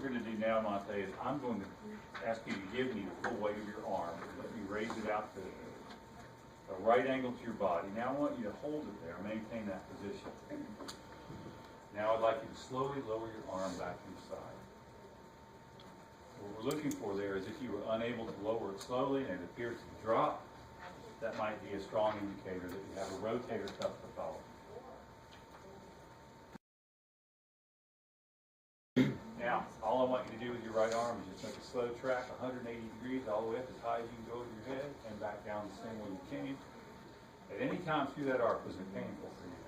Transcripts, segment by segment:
we're going to do now, Monte, is I'm going to ask you to give me the full weight of your arm. Let me raise it out to a right angle to your body. Now I want you to hold it there, maintain that position. Now I'd like you to slowly lower your arm back to your side. What we're looking for there is if you were unable to lower it slowly and it appears to drop, that might be a strong indicator that you have a rotator cuff pathology. Now, all I want you to do with your right arm is just make a slow track, 180 degrees, all the way up as high as you can go over your head, and back down the same way you came. At any time through that arc, was it painful for you?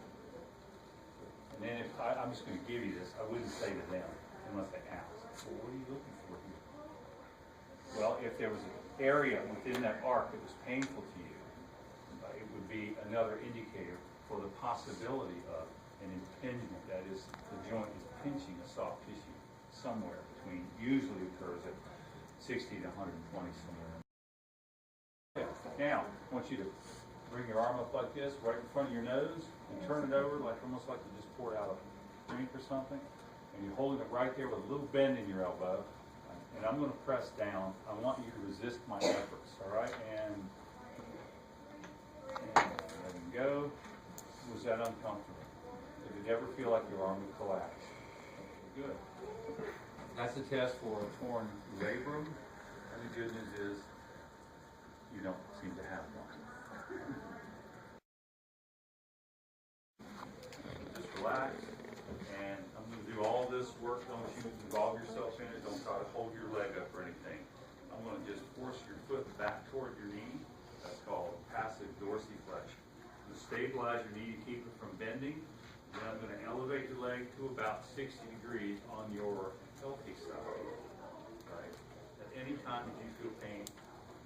And then if I'm just going to give you this, I wouldn't say to them unless they ask, well, what are you looking for here? Well, if there was an area within that arc that was painful to you, it would be another indicator for the possibility of an impingement. That is, the joint is pinching a soft tissue somewhere between, usually occurs at 60 to 120 somewhere. Okay. Now, I want you to bring your arm up like this, right in front of your nose, and turn it over like almost like you just poured out a drink or something. And you're holding it right there with a little bend in your elbow. And I'm going to press down. I want you to resist my efforts, all right? And let him go. Was that uncomfortable? Did it ever feel like your arm would collapse? Okay, good. That's a test for a torn labrum. And the good news is you don't seem to have one. Just relax. And I'm going to do all this work. Don't you involve yourself in it. Don't try to hold your leg up or anything. I'm going to just force your foot back toward your knee. That's called passive dorsiflexion. I'm going to stabilize your knee to keep it from bending. Then I'm going to elevate your leg to about 60 degrees on your healthy side. Right? At any time that you feel pain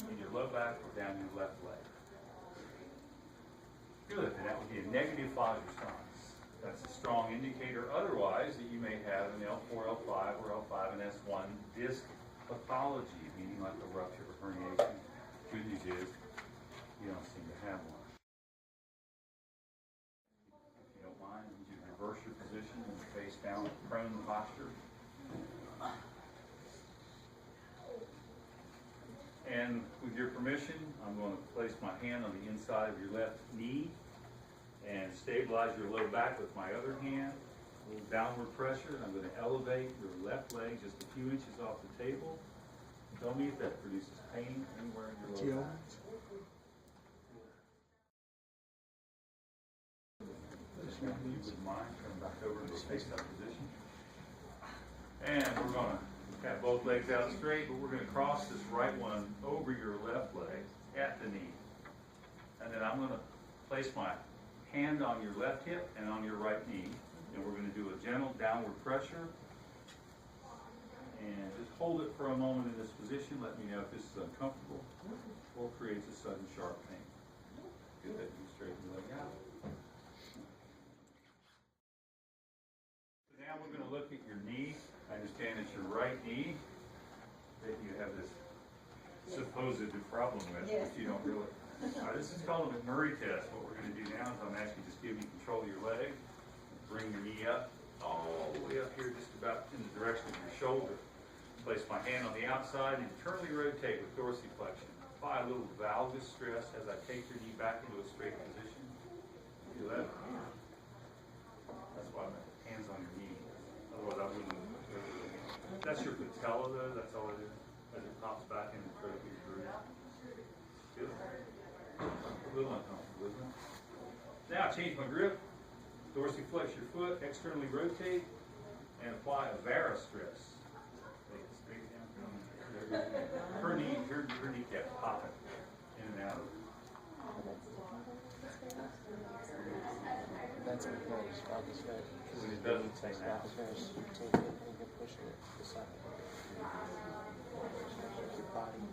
in your low back or down your left leg. Good. And that would be a negative Fajherstajhn. That's a strong indicator otherwise that you may have an L4, L5, or L5 and S1 disc pathology, meaning like a rupture or herniation. Good news is you don't seem to have one. If you don't mind, would you reverse your position and face down, prone posture? And with your permission, I'm going to place my hand on the inside of your left knee and stabilize your low back with my other hand. A little downward pressure. I'm going to elevate your left leg just a few inches off the table. Tell me if that produces pain anywhere in your low back. If you wouldn't mind, come back over to the face-up position. And we're going to have both legs out straight, but we're going to cross this right one over your left leg at the knee. And then I'm going to place my hand on your left hip and on your right knee. And we're going to do a gentle downward pressure. And just hold it for a moment in this position. Let me know if this is uncomfortable or creates a sudden sharp pain. Good. You straighten your leg out. So now we're going to look at your knee. I understand it's your right knee that you have this supposed problem with, which you don't really. This is called a McMurray test. What we're going to do now is I'm asking you to just give me control of your leg. Bring your knee up, all the way up here, just about in the direction of your shoulder. Place my hand on the outside and internally rotate with dorsiflexion. Apply a little valgus stress as I take your knee back into a straight position. Feel that? That's why my hand's on your knee. Otherwise, I wouldn't. That's your patella, though. That's all it is. As it pops back in the trachea groove. Good. A little uncomfortable, isn't it? Now, change my grip. Dorsiflex your foot, externally rotate, and apply a Varus stress. Take it straight down. Her kneecap popping in and out of it. That's McMurray's Valgus, right? When it doesn't take that. You take it and you're pushing it to the side. Your body.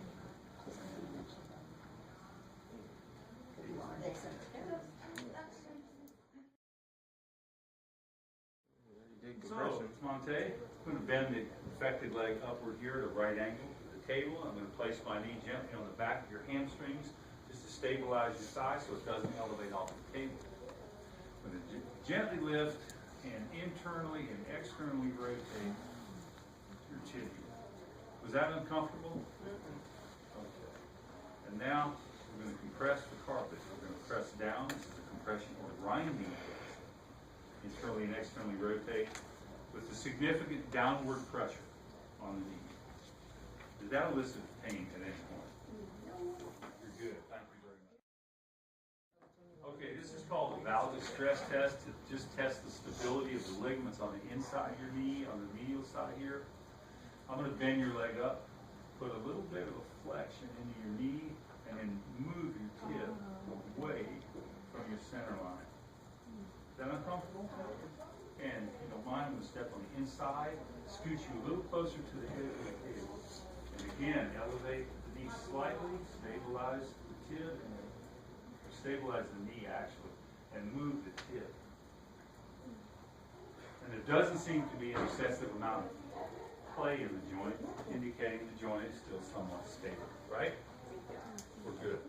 So, Monte, I'm going to bend the affected leg upward here at a right angle to the table. I'm going to place my knee gently on the back of your hamstrings just to stabilize your thigh so it doesn't elevate off the table. I'm going to gently lift and internally and externally rotate your your tibia. Was that uncomfortable? Okay. And now we're going to compress the carpet. We're going to press down. This is a compression or grinding press. Internally and externally rotate with a significant downward pressure on the knee. Did that elicit pain at any point? You're good. Thank you very much. Okay, this is called a Valgus stress test to just test the stability of the ligaments on the inside of your knee, on the medial side here. I'm going to bend your leg up, put a little bit of a flexion into your knee, and then move your tib away from your center line. Is that uncomfortable? And if you don't mind, I'm going to step on the inside, scoot you a little closer to the head of the tib. And again, elevate the knee slightly, stabilize the tib, or stabilize the knee actually, and move the tib. And there doesn't seem to be an excessive amount of play in the joint, indicating the joint is still somewhat stable, right? We're good.